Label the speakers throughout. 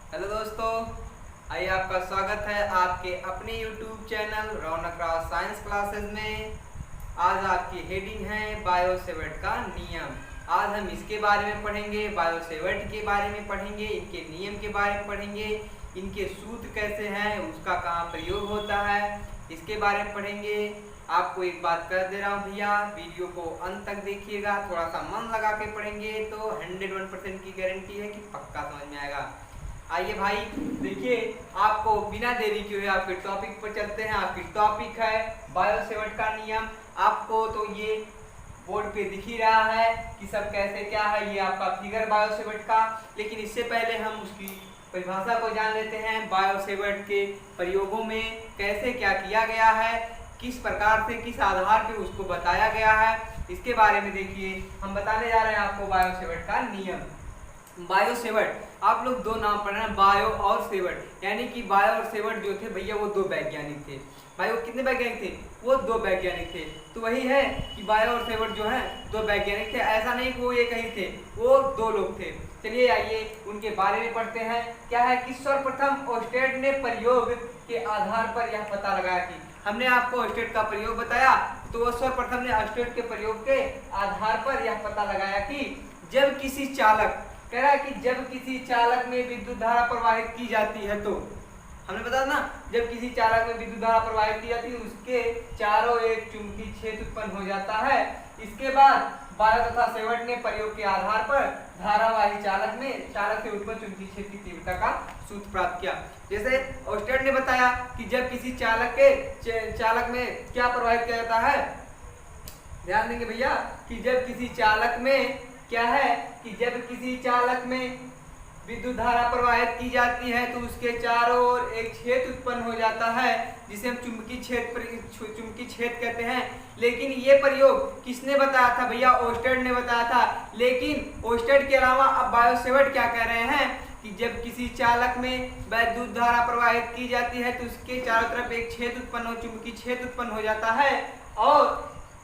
Speaker 1: Hello दोस्तों, आइए आपका स्वागत है आपके अपने YouTube चैनल रौनक राव साइंस क्लासेस में। आज आपकी हेडिंग है बायो सेवर्ट का नियम। आज हम इसके बारे में पढ़ेंगे, बायो सेवर्ट के बारे में पढ़ेंगे, इनके नियम के बारे में पढ़ेंगे, इनके सूत्र कैसे हैं, उसका कहाँ प्रयोग होता है, इसके बारे में पढ़ेंगे। आपको एक बात कर दे रहा हूँ भैया, वीडियो को अंत तक देखिएगा, थोड़ा सा मन लगा के पढ़ेंगे तो 101% की गारंटी है कि पक्का समझ में आएगा। आइए भाई देखिए, आपको बिना देरी किए हुए आपके टॉपिक पर चलते हैं। आपकी टॉपिक है बायो सेवर्ट का नियम। आपको तो ये बोर्ड पे दिख ही रहा है कि सब कैसे क्या है, ये आपका फिगर बायो सेवर्ट का। लेकिन इससे पहले हम उसकी परिभाषा को जान लेते हैं। बायो सेवर्ट के प्रयोगों में कैसे क्या किया गया है, किस प्रकार से किस आधार पे उसको बताया गया है, इसके बारे में देखिए हम बताने जा रहे हैं आपको बायो सेवर्ट का नियम। बायो सेवर्ट, आप लोग दो नाम पढ़ रहे हैं, बायो और सेवर्ट, यानी कि बायो और सेवर्ट जो थे भैया वो दो वैज्ञानिक थे। भाई वो कितने वैज्ञानिक थे? वो दो वैज्ञानिक थे। तो वही है कि बायो और सेवर्ट जो है दो वैज्ञानिक थे, ऐसा नहीं कि वो एक ही थे, वो दो लोग थे। चलिए आइए उनके बारे में पढ़ते हैं। क्या है कि सर्वप्रथम ओस्टेड ने प्रयोग के आधार पर यह पता लगाया कि हमने आपको ओस्टेड का प्रयोग बताया, तो वो सर्वप्रथम ने ओस्टेड के प्रयोग के आधार पर यह पता लगाया कि जब किसी चालक, कह रहा है कि जब किसी चालक में विद्युत धारा प्रवाहित की जाती है, तो हमने बताया ना, जब किसी चालक में विद्युत धारा प्रवाहित की जाती है उसके चारों एक चुंबकीय क्षेत्र उत्पन्न हो जाता है। इसके बाद बायो तथा सेवर्ट ने प्रयोग के आधार पर धारावाही चालक से उत्पन्न चुंबकीय क्षेत्र की तीव्रता का सूत्र प्राप्त किया। जैसे ओस्टेड ने बताया कि जब किसी चालक में क्या प्रवाहित किया जाता है, ध्यान देंगे भैया, कि जब किसी चालक में क्या है कि जब किसी चालक में विद्युत धारा प्रवाहित की जाती है तो उसके चारों ओर एक क्षेत्र उत्पन्न हो जाता है, जिसे हम चुंबकीय क्षेत्र कहते हैं। लेकिन ये प्रयोग किसने बताया था भैया? ओस्टेड ने बताया था। लेकिन ओस्टेड के अलावा अब बायो सेवर्ट क्या कह रहे हैं कि जब किसी चालक में विद्युत धारा प्रवाहित की जाती है तो उसके चारों तरफ एक क्षेत्र चुंबकीय क्षेत्र उत्पन्न हो जाता है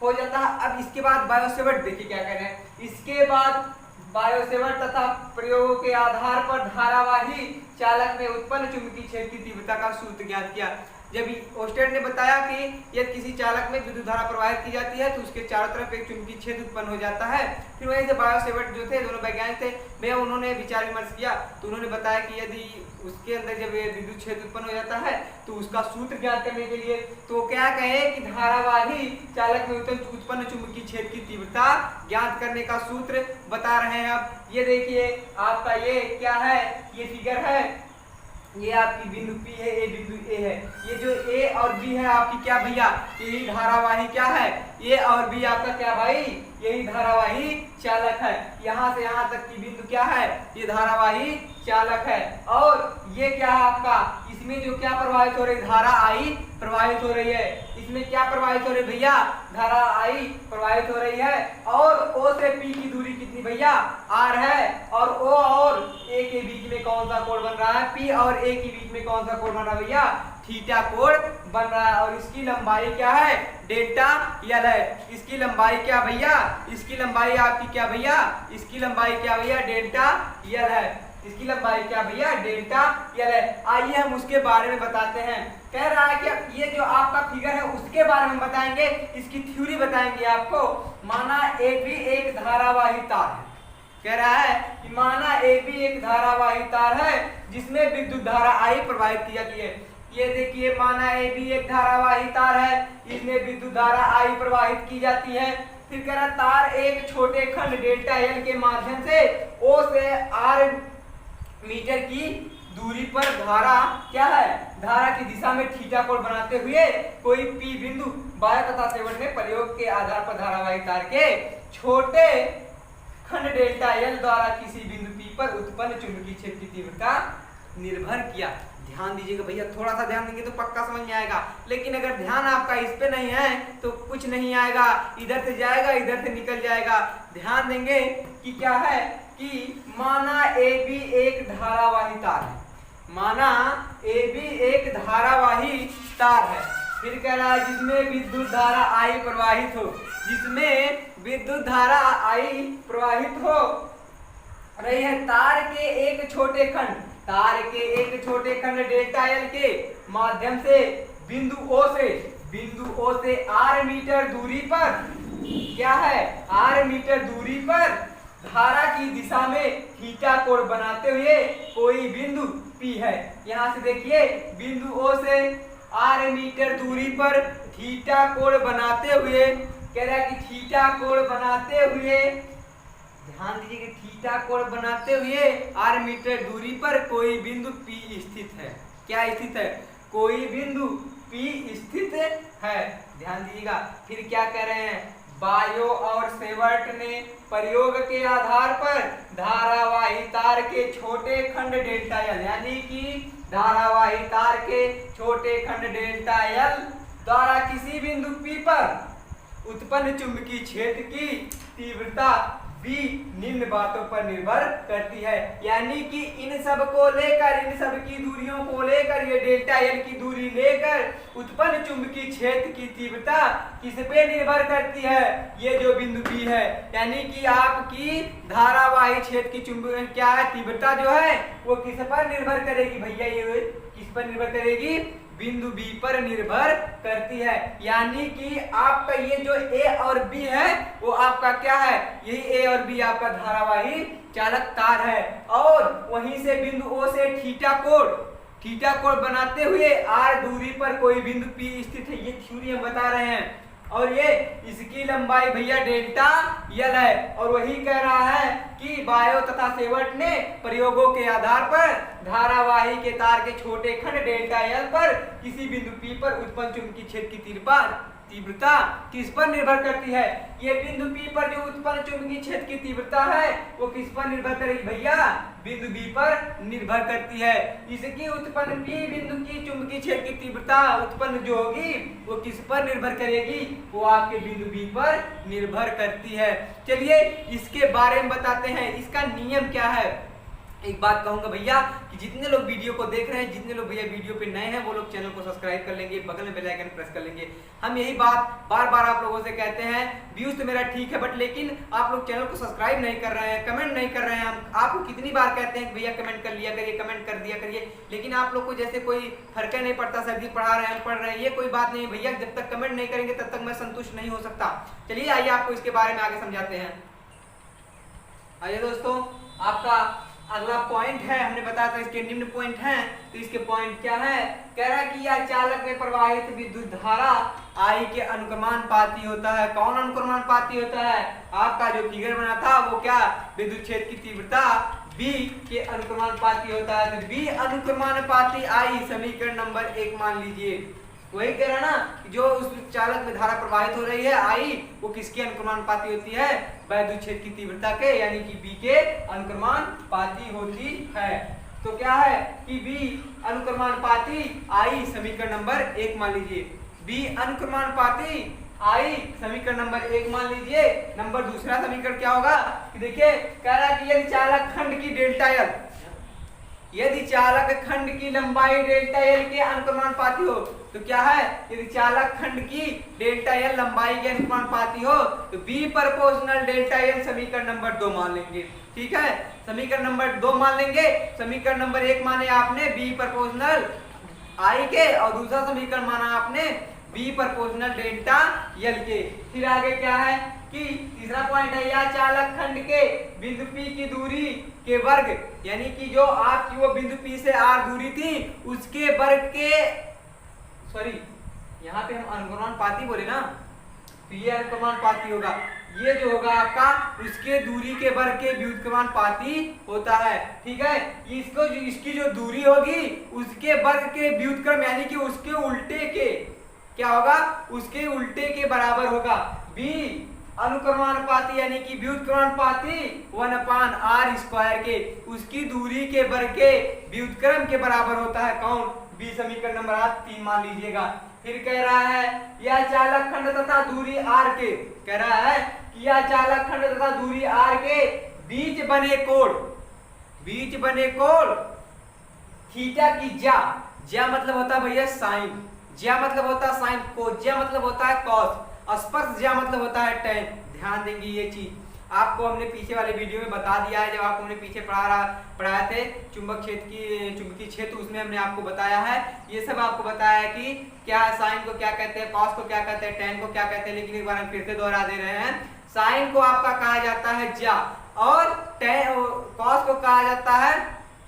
Speaker 1: अब इसके बाद बायो सेवर्ट देखिए क्या कह रहे हैं। इसके बाद बायो सेवर्ट तथा प्रयोगों के आधार पर धारावाही चालक में उत्पन्न चुंबकीय क्षेत्र की तीव्रता का सूत्र ज्ञात किया। जब ओस्टेड ने बताया कि यदि किसी चालक में विद्युत धारा प्रवाहित की जाती है तो उसके चारों तरफ एक चुंबकीय क्षेत्र उत्पन्न हो जाता है। फिर वहीं से बायो सेवर्ट जो थे, दोनों वैज्ञानिक थे, वे उन्होंने विचार विमर्श किया तो उन्होंने बताया कि यदि उसके अंदर जब विद्युत क्षेत्र उत्पन्न हो जाता है तो उसका सूत्र ज्ञात करने के लिए तो क्या कहे कि धारावाही चालक में उत्पन्न चुंबकीय क्षेत्र की तीव्रता ज्ञात करने का सूत्र बता रहे हैं। अब ये देखिए आपका ये क्या है, ये फिगर है, ये आपकी बिंदु P है, ये बिंदु A है। ये जो A और B है आपकी क्या भैया, यही धारावाही क्या है, A और B आपका क्या भाई, यही धारावाही चालक है। यहाँ से यहाँ तक की बिंदु क्या है, ये धारावाही चालक है। और ये क्या है आपका, इसमें जो क्या प्रवाहित हो रही, धारा I प्रवाहित हो रही है। इसमें क्या प्रवाहित हो रही भैया, धारा I प्रवाहित हो रही है। और O से P की दूरी कितनी भैया, R है। और O और A के बीच में कौन सा कोण बन रहा है, P और A के बीच में कौन सा कोण बन रहा है भैया, थीटा कोण बन रहा है। और इसकी लंबाई क्या है, डेल्टा यल है। इसकी लंबाई क्या भैया, इसकी लंबाई आपकी क्या भैया, इसकी लंबाई क्या भैया, डेल्टा यल है। इसकी लंबाई क्या भैया, डेल्टा यल है। आइए हम उसके बारे में बताते हैं। कह रहा है कि ये जो आपका फिगर है उसके बारे में बताएंगे, इसकी थ्योरी बताएंगे आपको। माना AB एक धारावाही तार है, कह रहा है कि माना AB एक धारावाही तार है जिसमें विद्युत धारा I प्रवाहित की जाती है। ये देखिए, माना AB एक धारावाही तार है, इसमें विद्युत धारा I प्रवाहित की जाती है। फिर कह रहा तार एक छोटे खंड डेल्टा L के माध्यम से O से R मीटर की दूरी पर धारा क्या है, धारा की दिशा में थीटा कोण बनाते हुए कोई P बिंदु बायो तथा सेवर्ट ने प्रयोग के आधार पर धारावाही तार के छोटे खंड डेल्टा L द्वारा किसी बिंदु P पर उत्पन्न चुंबकीय क्षेत्र की तीव्रता निर्भर किया। ध्यान दीजिएगा भैया, थोड़ा सा ध्यान देंगे तो पक्का समझ में आएगा। लेकिन अगर ध्यान आपका इस पे नहीं है तो कुछ नहीं आएगा, इधर से जाएगा इधर से निकल जाएगा। ध्यान देंगे कि क्या है कि माना AB एक धारावाही तार है, माना AB एक धारावाही तार है। फिर कह रहा है जिसमें विद्युत धारा I प्रवाहित हो, जिसमें विद्युत धारा I प्रवाहित हो, रही है तार के एक छोटे खंड डेल्टा एल के माध्यम से बिंदु ओ से आर मीटर दूरी पर क्या है, आर मीटर दूरी पर धारा की दिशा में थीटा कोण बनाते हुए कोई बिंदु P है। यहाँ से देखिए बिंदु O से आर मीटर दूरी पर थीटा कोण बनाते हुए, कह रहा है कि थीटा कोण बनाते हुए, ध्यान दीजिए कि थीटा कोण बनाते हुए आर मीटर दूरी पर कोई बिंदु P स्थित है। क्या स्थित है, कोई बिंदु P स्थित है। ध्यान दीजिएगा। फिर क्या कह रहे हैं, बायो और सेवर्ट ने प्रयोग के आधार पर धारावाही तार के छोटे खंड डेल्टा एल, यानी कि धारावाही तार के छोटे खंड डेल्टा एल द्वारा किसी बिंदु P पर उत्पन्न चुंबकीय क्षेत्र की तीव्रता B निम्न बातों पर निर्भर करती है। यानी कि इन सब को लेकर, इन सब की दूरियों को लेकर, ये डेल्टा एल की दूरी लेकर उत्पन्न चुंबकीय क्षेत्र की तीव्रता किस पे निर्भर करती है, ये जो बिंदु P है। यानी कि आपकी धारावाही क्षेत्र की चुंबकीय क्या है, तीव्रता जो है वो किस पर निर्भर करेगी भैया, ये किस पर निर्भर करेगी, बिंदु B पर निर्भर करती है। यानी कि आपका ये जो A और B है वो आपका क्या है, यही A और B आपका धारावाही चालक तार है। और वहीं से बिंदु O से थीटा कोण बनाते हुए R दूरी पर कोई बिंदु P स्थित है, ये थ्योरी हम बता रहे हैं। और ये इसकी लंबाई भैया डेल्टा एल है। और वही कह रहा है कि बायो तथा सेवर्ट ने प्रयोगों के आधार पर धारावाही के तार के छोटे खंड डेल्टा एल पर किसी बिंदु P पर उत्पन्न चुंबकीय क्षेत्र की तीव्रता किस पर निर्भर करती है, ये बिंदु P पर जो उत्पन्न चुंबकीय क्षेत्र की तीव्रता है वो किस पर निर्भर करेगी भैया, बिंदु B पर निर्भर करती है। इसकी उत्पन्न P बिंदु की चुंबकीय क्षेत्र की तीव्रता उत्पन्न जो होगी वो किस पर निर्भर करेगी, वो आपके बिंदु B पर निर्भर करती है। चलिए इसके बारे में बताते हैं, इसका नियम क्या है। एक बात कहूंगा भैया कि जितने लोग वीडियो को देख रहे हैं, जितने लोग भैया वीडियो पे नए हैं, वो लोग चैनल को सब्सक्राइब कर लेंगे, बगल में बेल आइकन प्रेस कर लेंगे। हम यही बात बार बार आप लोगों से कहते हैं, व्यूज तो मेरा ठीक है बट लेकिन आप लोग चैनल को सब्सक्राइब नहीं कर रहे हैं, कमेंट नहीं कर रहे हैं। हम आपको कितनी बार कहते हैं कि भैया कमेंट कर लिया करिए, कमेंट कर दिया करिए, लेकिन आप लोग को जैसे कोई फर्क नहीं पड़ता, सर्दी पढ़ा रहे हैं, पढ़ रहे हैं, ये कोई बात नहीं भैया। जब तक कमेंट नहीं करेंगे तब तक मैं संतुष्ट नहीं हो सकता। चलिए आइए आपको इसके बारे में आगे समझाते हैं। आइए दोस्तों, आपका अगला पॉइंट है, हमने बताया था इसके निम्न पॉइंट हैं, तो इसके पॉइंट क्या है, कह रहा है कि यह चालक में प्रवाहित विद्युत धारा I के अनुक्रमानुपाती होता है। कौन अनुक्रमानुपाती होता है, आपका जो फिगर बना था वो क्या, विद्युत क्षेत्र की तीव्रता B के अनुक्रमानुपाती होता है। तो B अनुक्रमानुपाती I समीकरण नंबर 1 मान लीजिए। वही कह रहा ना कि जो उस चालक में धारा प्रवाहित हो रही है I, वो किसके अनुक्रमानुपाती होती है, विद्युत क्षेत्र की तीव्रता के, यानी कि B के अनुक्रमानुपाती होती है। तो क्या है कि B अनुक्रमानुपाती I समीकरण नंबर 1 मान लीजिए। B अनुक्रमानुपाती I समीकरण नंबर 1 मान लीजिए। नंबर दूसरा समीकरण क्या होगा कि देखिए, कह रहा है कि यदि चालक खंड की डेल्टा एल, यदि चालक खंड की लंबाई डेल्टा एल के अनुक्रमानुपाती हो, तो क्या है, यदि चालक खंड की डेल्टा एल लंबाई के अनुक्रमानुपाती हो तो B प्रोपोर्शनल डेल्टा एल समीकरण नंबर 2 मान लेंगे। ठीक है, समीकरण नंबर 2 मान लेंगे। समीकरण नंबर 1 माने आपने B प्रोपोर्शनल I के, और दूसरा समीकरण माना आपने B प्रोपोर्शनल डेल्टा एल के। फिर आगे क्या है कि तीसरा पॉइंट है, या चालक खंड के बिंदु P की दूरी के वर्ग, यानी कि जो आपकी वो बिंदु P से R दूरी थी उसके वर्ग के, सॉरी यहाँ पे हम अनुक्रमानुपाती बोले ना, तो ये अनुक्रमानुपाती होगा, ये जो होगा आपका उसके दूरी के वर्ग के व्युत्क्रमानुपाती होता है। ठीक है, इसको इसकी जो दूरी होगी उसके वर्ग के व्युत्क्रम, यानी कि उसके उल्टे के क्या होगा, उसके उल्टे के बराबर होगा। B अनुक्रमानुपाती यानी कि व्युत्क्रमानुपाती 1/r² के उसकी दूरी के वर्ग के व्युत्क्रम के बराबर होता है। कौन, B समीकरण नंबर 3 मान लीजिएगा। फिर कह रहा है यह चालक खंड तथा दूरी r के, कह रहा है कि यह चालक खंड तथा दूरी r के बीच बने कोण थीटा की ज्या मतलब होता है भैया साइन, ज्या मतलब होता है साइन, कोज्या मतलब होता है कॉस, स्पर्श ज्या मतलब होता है टैन। ध्यान देंगे ये चीज, आपको हमने पीछे वाले वीडियो में बता दिया है, जब आपको हमने पीछे पढ़ाए थे चुंबकीय क्षेत्र, उसमें हमने आपको बताया है, ये सब आपको बताया है कि क्या साइन को क्या कहते हैं, कॉस को क्या कहते हैं, टेन को क्या कहते हैं। लेकिन एक बार हम फिर से दोहरा दे रहे हैं, साइन को आपका कहा जाता है ज्या, और कॉस को कहा जाता है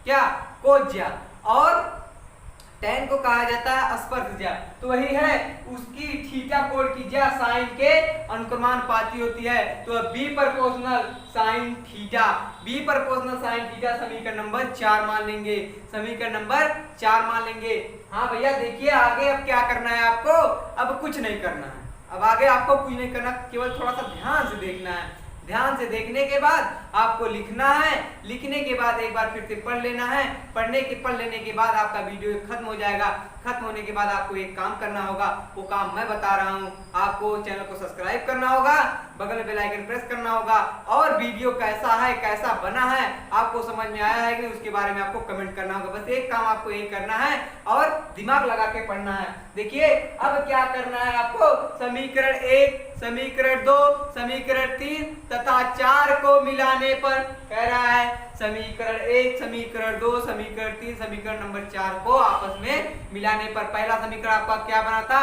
Speaker 1: क्या, कोज्या, और टेन को कहा जाता है स्पर्शज्या। तो वही है, उसकी थीटा कोण की ज्या साइन के अनुक्रमानुपाती होती है। तो B proportional sine theta, B proportional sine theta समीकरण नंबर 4 मान लेंगे, समीकरण नंबर 4 मान लेंगे। हाँ भैया देखिए आगे अब क्या करना है आपको, अब कुछ नहीं करना है, अब आगे आपको कुछ नहीं करना, केवल थोड़ा सा ध्यान से देखना है। ध्यान से देखने के बाद आपको लिखना है, लिखने के बाद एक बार फिर से पढ़ लेना है, पढ़ लेने के बाद आपका वीडियो खत्म हो जाएगा। खत्म होने के बाद आपको एक काम करना होगा, वो काम मैं बता रहा हूँ। आपको चैनल को सब्सक्राइब करना होगा, बगल में बेल आइकन प्रेस करना होगा, और वीडियो कैसा है, कैसा बना है, आपको समझ में आया है कि उसके बारे में आपको कमेंट करना होगा। बस एक काम आपको यही करना है और दिमाग लगा के पढ़ना है। देखिए अब क्या करना है आपको, समीकरण 1, समीकरण 2, समीकरण 3 तथा 4 को मिलाने पर कह रहा है, समीकरण 1, समीकरण 2, समीकरण 3, समीकरण नंबर 4 को आपस में मिलाने पर पहला समीकरण आपका क्या बना था,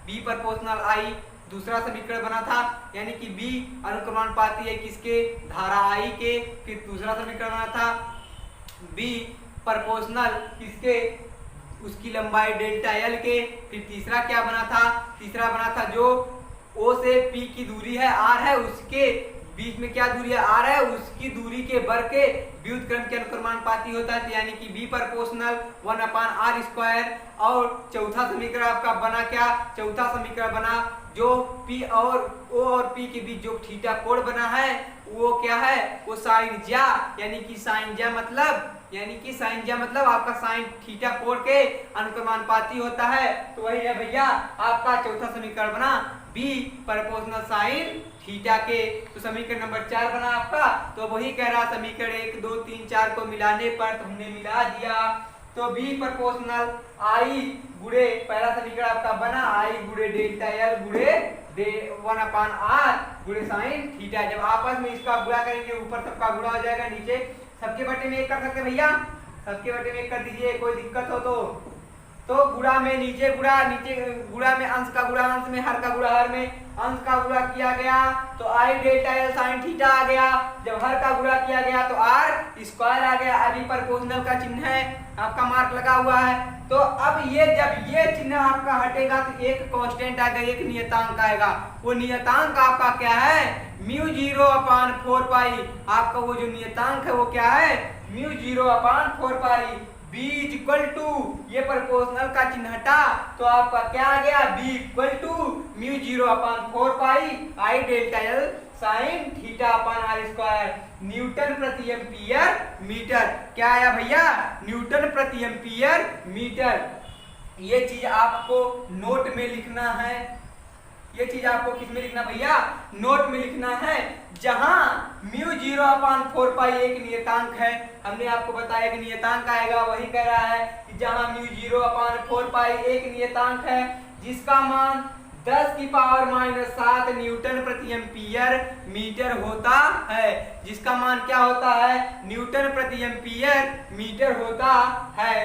Speaker 1: बी प्रोपोर्शनल आई, दूसरा समीकरण बना था यानी कि बी अनुक्रमानुपाती है किसके, धारा आई के। फिर दूसरा समीकरण बना था बी प्रोपोर्शनल किसके, उसकी लंबाई डेल्टा एल के। फिर तीसरा क्या बना था, तीसरा बना था जो ओ से पी की दूरी है आर है, उसके बीच में क्या दूरी है आर है, उसकी दूरी के वर्ग के व्युत्क्रम के अनुक्रमानुपाती होता है, यानी कि बी प्रोपोर्शनल 1/r²। और चौथा समीकरण आपका बना क्या, चौथा समीकरण बना जो पी और ओ और पी के बीच जो थीटा कोण बना है वो क्या है, वो साइन ज्या, यानी कि साइन ज्या मतलब आपका साइन थीटा कोण के अनुक्रमानुपाती होता है। तो वही है भैया आपका चौथा समीकरण बना बी प्रोपोर्शनल साइन थीटा के। तो समीकरण नंबर 4 बना आपका। तो वही कह रहा समीकरण 1, 2, 3, 4 को मिलाने पर तो हमने मिला दिया, तो बी प्रोपोर्शनल आई गुणे पहला समीकरण आपका बना आई गुणे डेल्टा एल गुणे 1/r गुणे साइन थीटा। जब आपस में इसका गुणा करेंगे ऊपर सबका गुणा हो जाएगा, नीचे सबके बटे में 1 कर सकते भैया, सबके बटे में 1 कर दीजिए, कोई दिक्कत हो तो गुणा में नीचे गुणा में अंश का गुणा अंश में, हर का गुणा हर में, अंश का गुणा किया गया तो आई डेल्टा एल साइन थीटा आ गया। जब हर का गुणा किया गया तो आर स्क्वायर आ गया। अभी प्रोपोर्शनल का चिन्ह है आपका मार्क लगा हुआ है। तो अब ये जब ये चिन्ह आपका हटेगा तो एक कांस्टेंट आएगा, एक नियतांक आएगा। वो नियतांक आपका क्या है, μ0/4 आपका वो जो नियतांक है वो क्या है, μ0/4 b इक्वल टू ये प्रोपोर्शनल का चिन्ह हटा तो आपका क्या आ गया, b equal to μ0/4 I delta L sine theta upon R square newton प्रति एम्पियर मीटर। क्या आया भैया, न्यूटन प्रति एम्पियर मीटर। ये चीज आपको नोट में लिखना है, ये चीज आपको किस में लिखना भैया, नोट में लिखना है। जहां μ0/4 एक नियतांक है, हमने आपको बताया कि नियतांक आएगा, वही कह रहा है कि जहां μ0/4 एक नियतांक है जिसका मान 10⁻⁷ न्यूटन प्रति एम्पियर मीटर होता है, जिसका मान क्या होता है, न्यूटन प्रति एम्पियर मीटर होता है।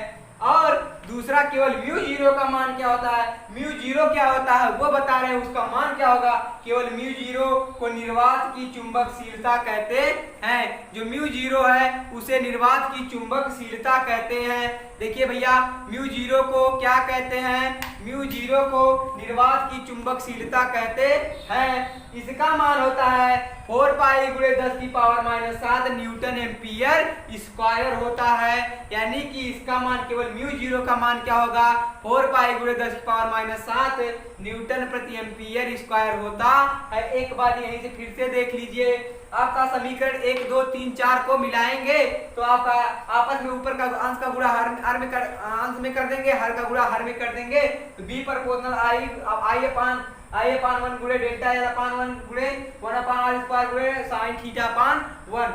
Speaker 1: और दूसरा केवल μ0 का मान क्या होता है, μ0 क्या होता है वो बता रहे हैं, उसका मान क्या होगा, केवल μ0 को निर्वात की चुंबकशीलता कहते हैं। जो μ0 है उसे निर्वात की चुंबकशीलता कहते हैं। देखिए भैया μ0 को क्या कहते हैं, μ0 को निर्वात की चुंबकशीलता कहते हैं। इसका मान होता है 4 गुणे 10⁻⁷ न्यूटन एम्पियर स्क्वायर होता है, यानी कि इसका मान केवल μ0 का मान क्या होगा, 4 गुणे 10⁻⁷ न्यूटन प्रति एम्पियर स्क्वायर होता है। एक बात यहीं से फिर से देख लीजिए, आपका समीकरण 1, 2, 3, 4 को मिलाएंगे तो आपका आपस में ऊपर का अंश का गुणा हर में कर देंगे, हर का गुणा हर में कर देंगे। तो बी प्रोपोर्शनल आई अपान 1 गुणे डेल्टा एल अपान 1 गुणे 1/r² गुणे साइन थीटा अपान 1।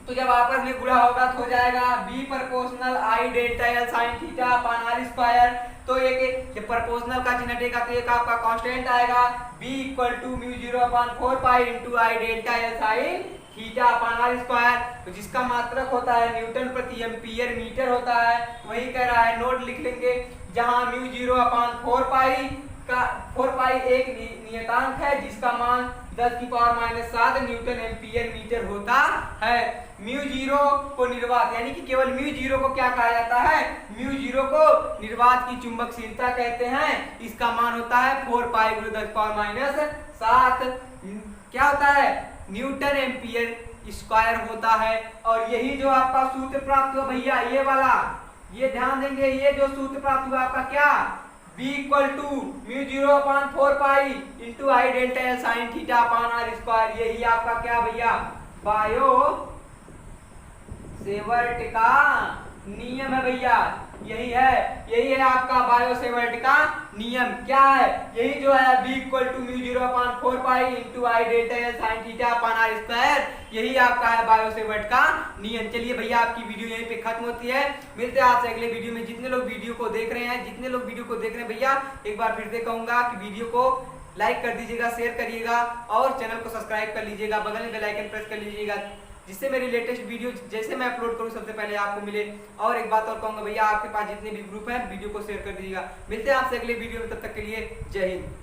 Speaker 1: तो जब आपस में गुणा होगा तो हो जाएगा B proportional I delta L sine theta upon r² तो एक जब प्रोपोर्शनल का चिन्ह हटेगा तो एक आपका कांस्टेंट आएगा b equal to mu 0/4 pi into I delta L sine theta upon R square, तो जिसका मात्रक होता है न्यूटन प्रति एम्पियर मीटर होता है, वही कह रहा है। नोट लिख लेंगे, जहां म्यू 0/4 पाई का 4 पाई एक नियतांक है जिसका मान 10⁻⁷ न्यूटन एम्पियर मीटर होता है। म्यू जीरो को निर्वात यानी कि केवल म्यू जीरो को क्या कहा जाता है, म्यू जीरो को निर्वात की चुंबकशीलता कहते हैं। इसका मान होता है 4 पाई × 10⁻⁷ क्या होता है, न्यूटन एम्पियर स्क्वायर होता है। और यही जो आपका सूत्र प्राप्त हुआ भैया, ये वाला, ये ध्यान देंगे, ये जो सूत्र प्राप्त हुआ आपका क्या, b equal to mu 0/4 pi into I delta L sine theta upon R square, यही आपका क्या भैया, बायो सेवर्ट का नियम है भैया। यही है आपका बायो सेवर्ट का नियम। क्या है, यही जो है b equal to mu 0/4 pi into I delta L sine theta upon R square, यही आपका है बायो सेवर्ट का नियम। चलिए भैया, आपकी वीडियो यहीं पे खत्म होती है। मिलते हैं आपसे अगले वीडियो में। जितने लोग वीडियो को देख रहे हैं भैया, एक बार फिर से कहूंगा कि वीडियो को लाइक कर दीजिएगा, शेयर करिएगा और चैनल को सब्सक्राइब कर लीजिएगा, बगल में बेल आइकन प्रेस कर लीजिएगा, जिससे मेरी लेटेस्ट वीडियो जैसे मैं अपलोड करूं सबसे पहले आपको मिले। और एक बात और कहूंगा भैया, आपके पास जितने भी ग्रुप हैं वीडियो को शेयर कर दीजिएगा। मिलते हैं आपसे अगले वीडियो में, तब तक के लिए जय हिंद।